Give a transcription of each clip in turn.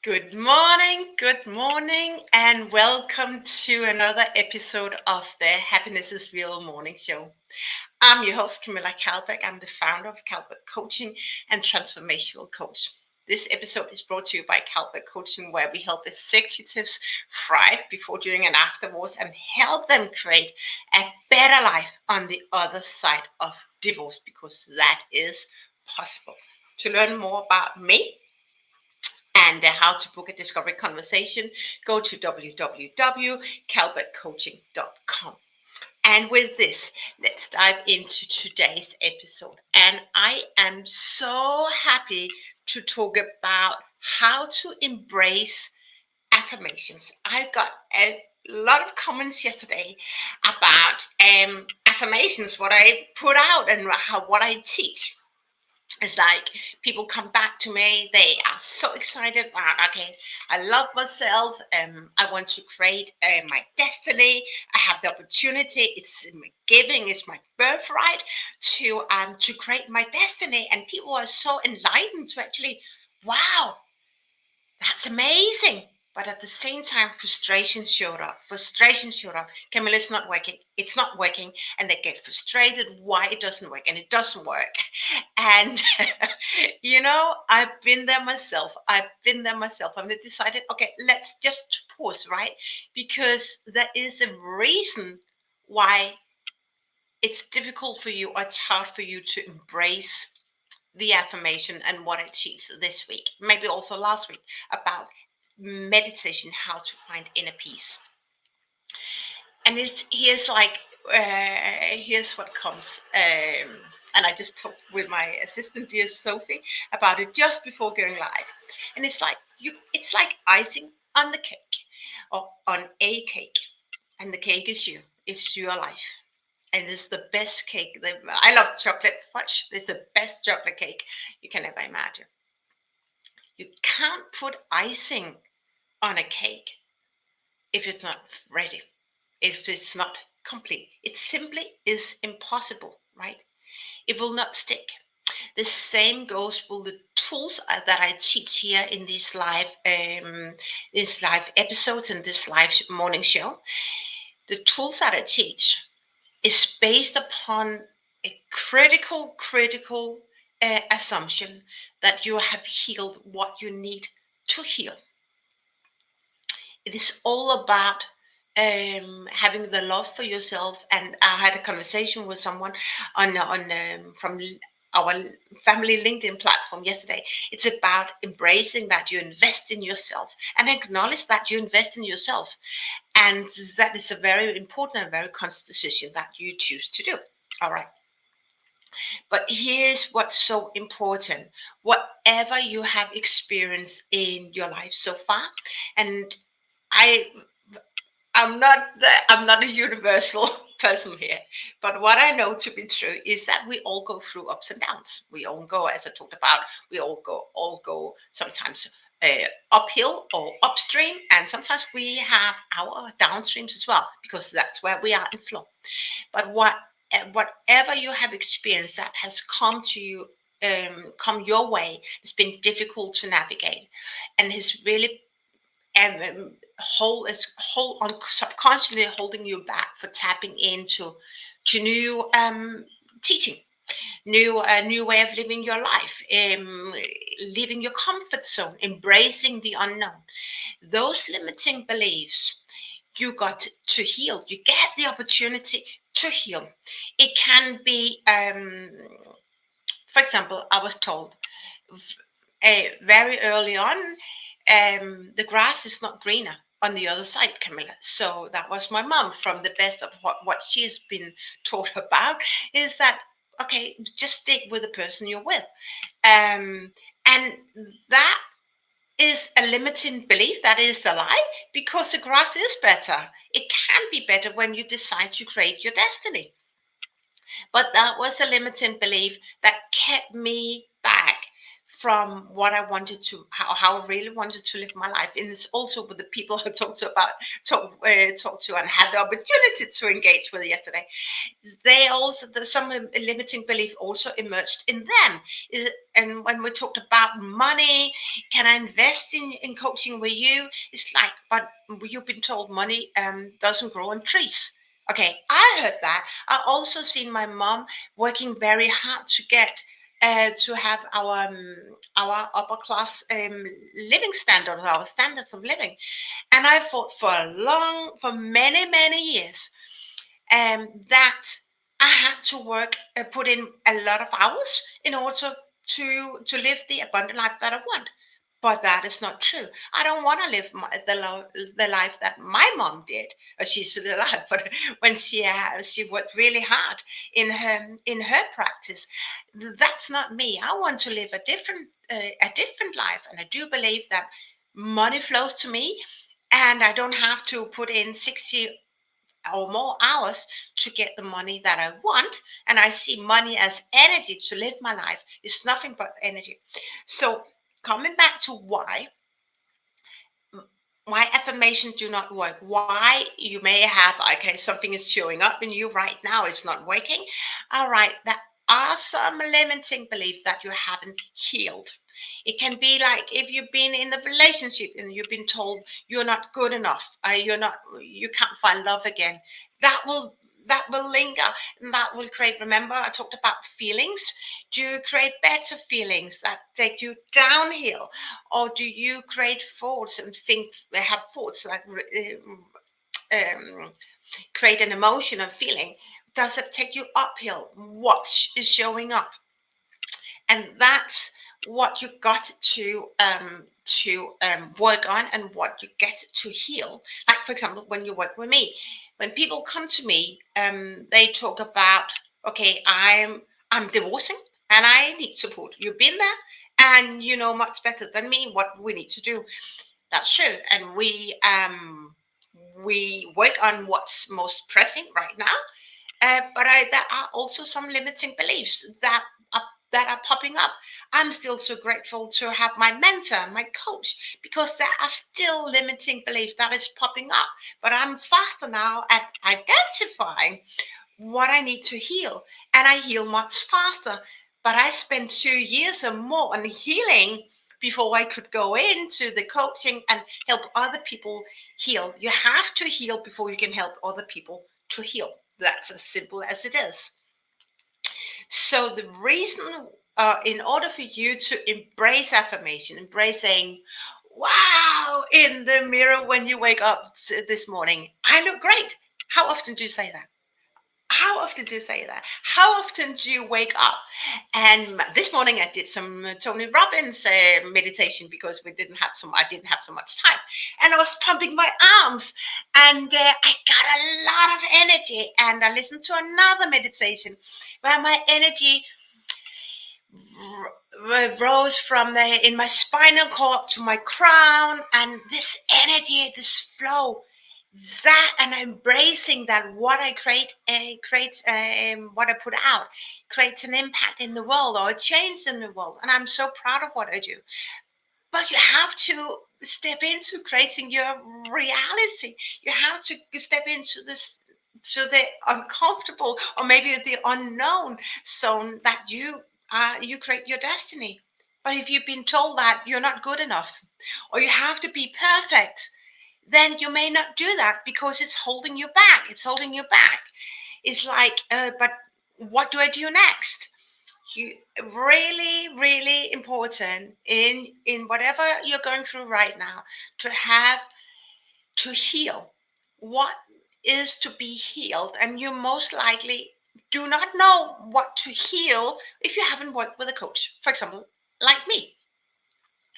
good morning, and welcome to another episode of the Happiness is Real morning show. I'm your host, Camilla Kalbeck. I'm the founder of Kalbeck Coaching and Transformational Coach. This episode is brought to you by Kalbeck Coaching, where we help executives thrive before, during, and afterwards and help them create a better life on the other side of divorce because that is possible. To learn more about me, and how to book a discovery conversation, go to www.calbertcoaching.com. And with this, let's dive into today's episode. And I am so happy to talk about how to embrace affirmations. I got a lot of comments yesterday about affirmations, what I put out and what I teach. It's like people come back to me, they are so excited about, okay, I love myself, I want to create my destiny, I have the opportunity, it's my giving, it's my birthright to create my destiny. And people are so enlightened to actually, wow, that's amazing. But at the same time, frustration showed up. Frustration showed up. Camilla, it's not working. It's not working. And they get frustrated why it doesn't work. And it doesn't work. And, I've been there myself. And I decided, okay, let's just pause, right? Because there is a reason why it's difficult for you or it's hard for you to embrace the affirmation and what I teach this week, maybe also last week, about meditation, how to find inner peace. And here's what comes. And I just talked with my assistant, dear Sophie, about it just before going live. And it's like icing on the cake, or on a cake, and the cake is you. It's your life. And it's the best cake. I love chocolate fudge. It's the best chocolate cake you can ever imagine. You can't put icing on a cake if it's not ready, if it's not complete. It simply is impossible, right? It will not stick. The same goes with the tools that I teach here in these live episodes and this live morning show. The tools that I teach is based upon a critical assumption that you have healed what you need to heal. It is all about having the love for yourself. And I had a conversation with someone from our family LinkedIn platform yesterday. It's about embracing that you invest in yourself and acknowledge that you invest in yourself. And that is a very important and very conscious decision that you choose to do. All right. But here's what's so important. Whatever you have experienced in your life so far, and I I'm not a universal person here, but what I know to be true is that we all go through ups and downs. We all go, as I talked about, we all go sometimes uphill or upstream, and sometimes we have our downstreams as well, because that's where we are in flow. But whatever you have experienced that has come to you, come your way, it's been difficult to navigate, and has really hold on subconsciously holding you back for tapping into new teaching, new way of living your life, leaving your comfort zone, embracing the unknown. Those limiting beliefs you got to heal. You get the opportunity to heal. It can be, for example, I was told very early on, the grass is not greener on the other side, Camilla. So that was my mom. From the best of what she's been taught about is that, okay, just stick with the person you're with. And that is a limiting belief. That is a lie, because the grass is better. It can be better when you decide to create your destiny. But that was a limiting belief that kept me back from what I wanted to, how I really wanted to live my life. And it's also with the people I talked to about, talked to and had the opportunity to engage with yesterday. They also, there's some limiting belief also emerged in them. And when we talked about money, can I invest in coaching with you? It's like, but you've been told money doesn't grow on trees. Okay, I heard that. I also seen my mom working very hard to get to have our upper class living standards, our standards of living. And I fought for many years, that I had to work, put in a lot of hours in order to live the abundant life that I want. But that is not true. I don't want to live the life that my mom did. She's still alive, but when she worked really hard in her practice, that's not me. I want to live a different life, and I do believe that money flows to me, and I don't have to put in 60 or more hours to get the money that I want. And I see money as energy to live my life. It's nothing but energy. So coming back to why affirmations do not work, why you may have, okay, something is showing up in you right now, it's not working. All right, that are some limiting beliefs that you haven't healed. It can be like if you've been in a relationship and you've been told you're not good enough, you can't find love again. That will linger, and that will create, remember I talked about feelings. Do you create better feelings that take you downhill, or do you create thoughts and think, have thoughts that um, create an emotion and feeling? Does it take you uphill? What is showing up? And that's what you got to work on, and what you get to heal. Like for example, when you work with me, when people come to me, they talk about, okay, I'm divorcing and I need support. You've been there and you know much better than me what we need to do. That's true. And we work on what's most pressing right now. There are also some limiting beliefs are, that are popping up. I'm still so grateful to have my mentor, my coach, because there are still limiting beliefs that is popping up. But I'm faster now at identifying what I need to heal, and I heal much faster. But I spent 2 years or more on healing before I could go into the coaching and help other people heal. You have to heal before you can help other people to heal. That's as simple as it is. So the reason, in order for you to embrace affirmation, embrace saying, wow, in the mirror when you wake up this morning, I look great. How often do you say that? How often do you say that? How often do you wake up? And this morning I did some Tony Robbins meditation, because I didn't have so much time, and I was pumping my arms, and I got a lot of energy. And I listened to another meditation where my energy rose from in my spinal cord to my crown, and this energy, this flow, that, and embracing that what I create, creates what I put out creates an impact in the world, or a change in the world, and I'm so proud of what I do. But you have to step into creating your reality. You have to step into this, to the uncomfortable, or maybe the unknown zone, that you create your destiny. But if you've been told that you're not good enough, or you have to be perfect, then you may not do that, because it's holding you back. It's holding you back. It's like, but what do I do next? You, really important in whatever you're going through right now, to have to heal what is to be healed. And you most likely do not know what to heal if you haven't worked with a coach, for example, like me,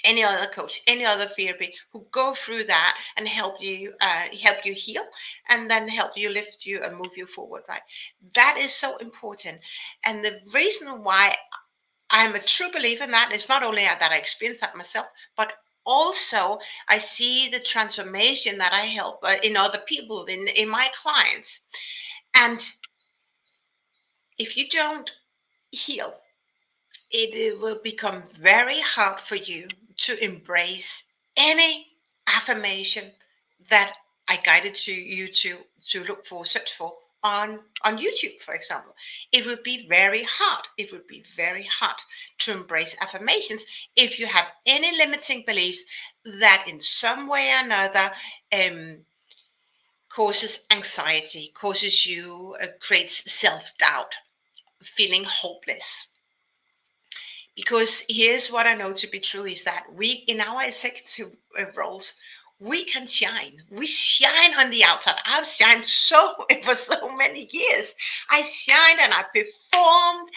any other coach, any other therapy, who go through that and help you heal, and then help you lift you and move you forward, right? That is so important. And the reason why I'm a true believer in that is not only that I experienced that myself, but also I see the transformation that I help in other people, in my clients. And if you don't heal, it will become very hard for you to embrace any affirmation that I guided you to look for, search for on YouTube, for example. It would be very hard. It would be very hard to embrace affirmations if you have any limiting beliefs that, in some way or another, um, causes anxiety, causes you, creates self doubt, feeling hopeless. Because here's what I know to be true is that we, in our executive roles, we can shine. We shine on the outside. I've shined so for so many years. I shined and I performed.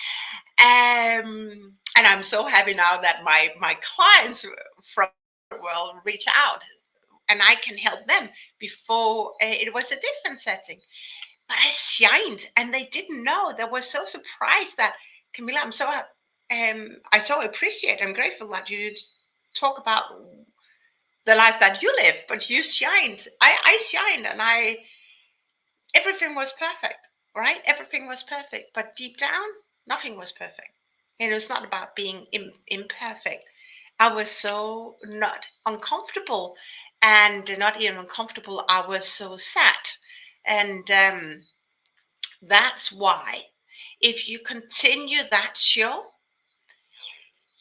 And I'm so happy now that my clients from the world reach out and I can help them. Before, it was a different setting. But I shined and they didn't know. They were so surprised that, Camilla, I so appreciate, I'm grateful that you talk about the life that you live, but you shined. I shined and everything was perfect, right? Everything was perfect. But deep down, nothing was perfect. And it's not about being imperfect. I was so not uncomfortable, and not even uncomfortable, I was so sad. And that's why, if you continue that show,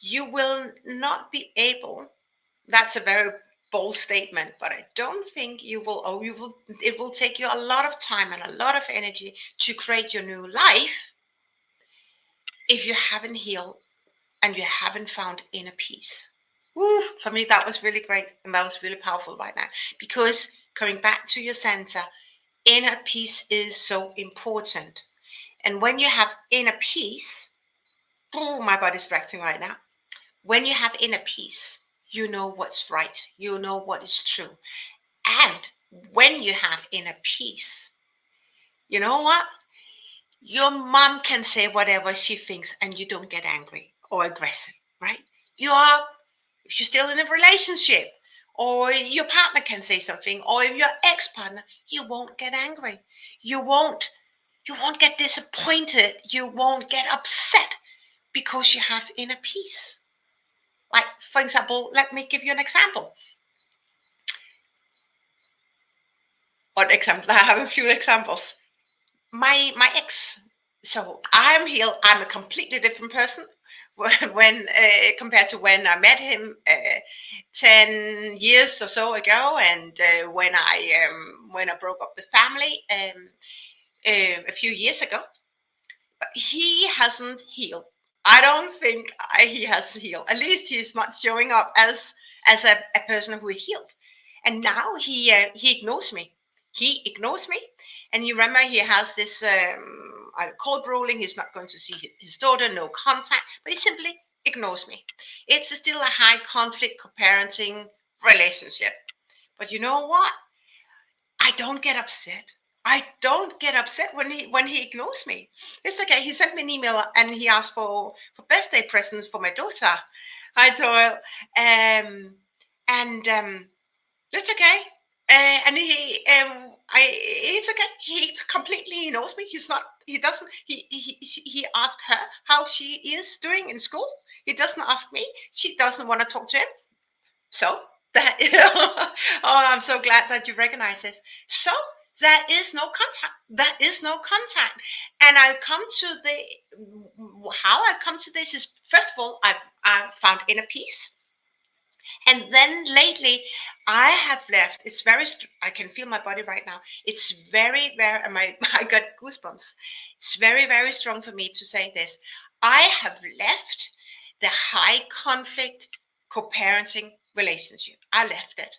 you will not be able. That's a very bold statement, but I don't think you will, or you will, it will take you a lot of time and a lot of energy to create your new life if you haven't healed and you haven't found inner peace. Woo, for me, that was really great and that was really powerful right now, because coming back to your center, inner peace is so important. And when you have inner peace, oh, my body's reacting right now. When you have inner peace, you know what's right, you know what is true. And when you have inner peace, you know what? Your mom can say whatever she thinks and you don't get angry or aggressive, right? You are, if you're still in a relationship, or your partner can say something, or if your ex-partner, you won't get angry. You won't you won't get disappointed. You won't get upset because you have inner peace. Like, for example, let me give you an example. What example? I have a few examples. My ex. So I'm healed. I'm a completely different person when compared to when I met him 10 years or so ago, and when I broke up the family a few years ago. He hasn't healed. I don't think he has healed. At least he's not showing up as a person who healed. And now he ignores me. He ignores me. And you remember he has this court ruling. He's not going to see his daughter, no contact, but he simply ignores me. It's still a high conflict co-parenting relationship. But you know what? I don't get upset. I don't get upset when he ignores me. It's okay. He sent me an email and he asked for birthday presents for my daughter. I told and It's okay. And it's okay. He completely knows me. He's not. He doesn't. He asked her how she is doing in school. He doesn't ask me. She doesn't want to talk to him. So that oh, I'm so glad that you recognize this. So there is no contact. There is no contact. And I come to how I come to this is, first of all, I found inner peace. And then lately, I have left. It's very. I can feel my body right now. It's very, very. I got goosebumps. It's very, very strong for me to say this. I have left the high conflict co-parenting relationship. I left it.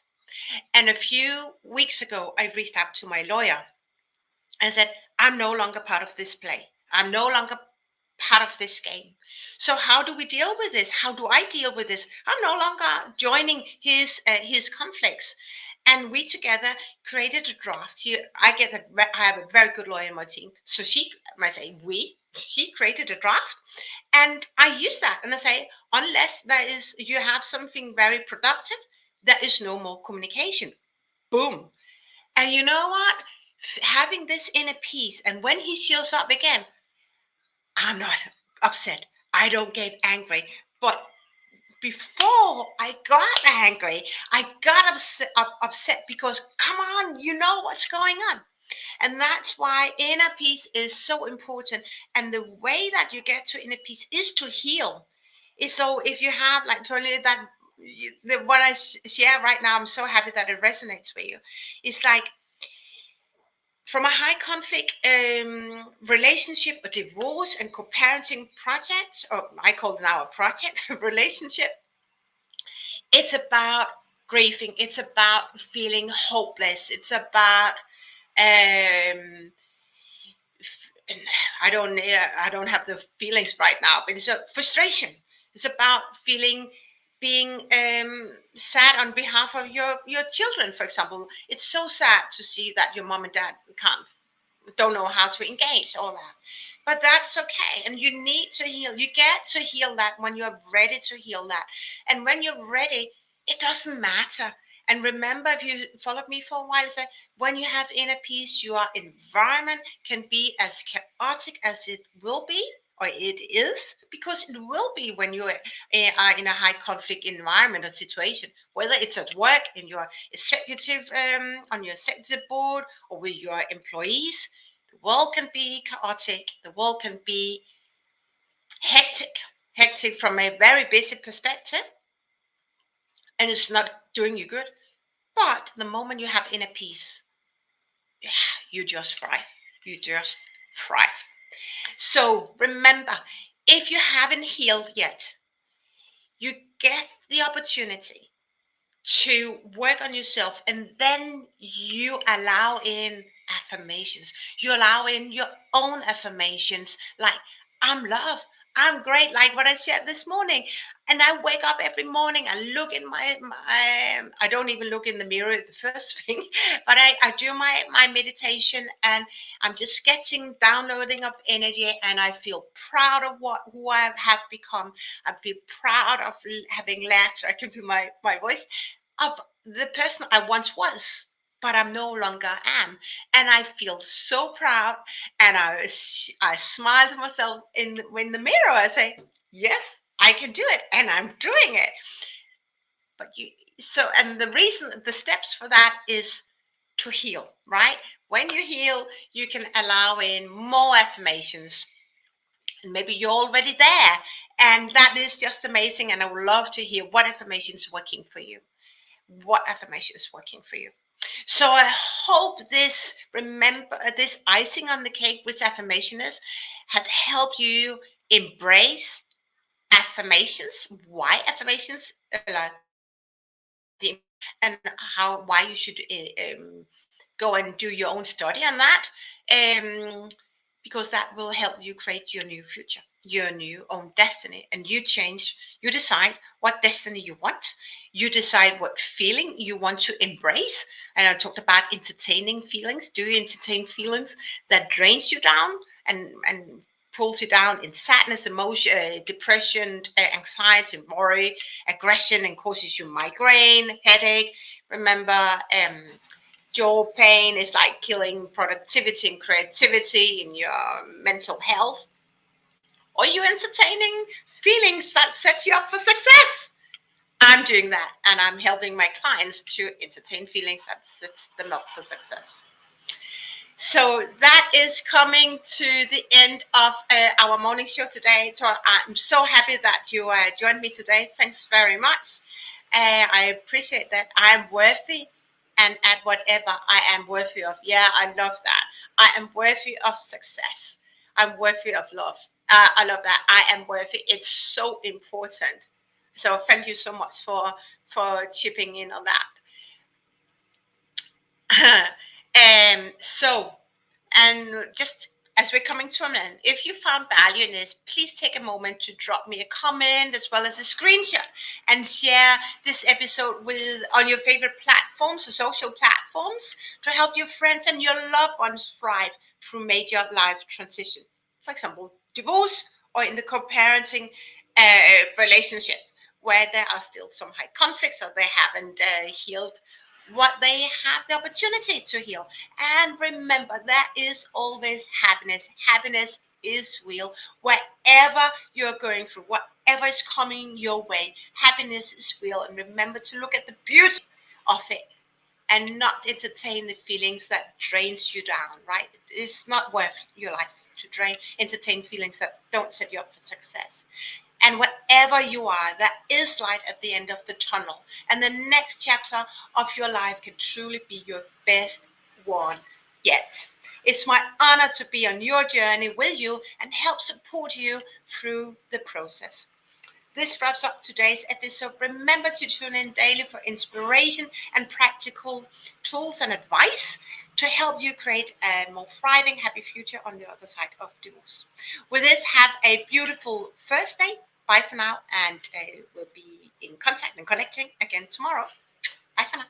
And a few weeks ago, I reached out to my lawyer and said, I'm no longer part of this play. I'm no longer part of this game. So how do we deal with this? How do I deal with this? I'm no longer joining his conflicts. And we together created a draft. I have a very good lawyer in my team. So she created a draft, and I use that. And I say, unless you have something very productive, there is no more communication. Boom. And you know what? Having this inner peace, and when he shows up again, I'm not upset. I don't get angry. But before I got angry, I got upset because, come on, you know what's going on. And that's why inner peace is so important. And the way that you get to inner peace is to heal. So if you have, like, totally that, what I share right now, I'm so happy that it resonates with you. It's like, from a high conflict relationship, a divorce, and co-parenting project, or I call it now a project relationship, it's about grieving. It's about feeling hopeless. It's about um, and I don't have the feelings right now, but it's a frustration. It's about feeling, being sad on behalf of your children, for example. It's so sad to see that your mom and dad don't know how to engage, all that. But that's okay. And you need to heal. You get to heal that when you're ready to heal that. And when you're ready, it doesn't matter. And remember, if you followed me for a while, it's like, when you have inner peace, your environment can be as chaotic as it will be, or it is, because it will be when you are in a high conflict environment or situation, whether it's at work, in your executive, on your executive board, or with your employees. The world can be chaotic. The world can be hectic from a very busy perspective, and it's not doing you good. But the moment you have inner peace, yeah, you just thrive. You just thrive. So remember, if you haven't healed yet, you get the opportunity to work on yourself, and then you allow in affirmations. You allow in your own affirmations, like, I'm love, I'm great, like what I said this morning. And I wake up every morning, I look in my I don't even look in the mirror the first thing, but I do my meditation, and I'm just sketching, downloading of energy, and I feel proud of who I have become. I feel proud of having left, I can feel my voice, of the person I once was, but I'm no longer am. And I feel so proud. And I smile to myself in the mirror. I say, yes, I can do it. And I'm doing it. But and the reason, the steps for that is to heal, right? When you heal, you can allow in more affirmations. And maybe you're already there. And that is just amazing. And I would love to hear what affirmation is working for you. What affirmation is working for you. So I hope this icing on the cake, which affirmation is, had helped you embrace affirmations, why affirmations, and why you should go and do your own study on that, um, because that will help you create your new future, your new own destiny, and you decide what destiny you want. You decide what feeling you want to embrace. And I talked about entertaining feelings. Do you entertain feelings that drains you down and pulls you down in sadness, emotion, depression, anxiety, worry, aggression, and causes you migraine, headache? Remember, jaw pain is like killing productivity and creativity in your mental health. Or you entertaining feelings that set you up for success? I'm doing that, and I'm helping my clients to entertain feelings that sets them up for success. So that is coming to the end of our morning show today. So I'm so happy that you joined me today. Thanks very much. I appreciate that. I am worthy, and at whatever I am worthy of. Yeah, I love that. I am worthy of success. I'm worthy of love. I love that. I am worthy. It's so important. So thank you so much for chipping in on that. So, and just as we're coming to an end, if you found value in this, please take a moment to drop me a comment as well as a screenshot, and share this episode with on your favorite platforms or social platforms to help your friends and your loved ones thrive through major life transition. For example, divorce, or in the co-parenting relationship, where there are still some high conflicts, or they haven't healed what they have the opportunity to heal. And remember, that is always happiness. Happiness is real. Wherever you're going through, whatever is coming your way, happiness is real. And remember to look at the beauty of it and not entertain the feelings that drains you down, right? It's not worth your life to entertain feelings that don't set you up for success. And wherever you are, there is light at the end of the tunnel. And the next chapter of your life can truly be your best one yet. It's my honor to be on your journey with you and help support you through the process. This wraps up today's episode. Remember to tune in daily for inspiration and practical tools and advice to help you create a more thriving, happy future on the other side of divorce. With this, have a beautiful first day. Bye for now, and we'll be in contact and connecting again tomorrow. Bye for now.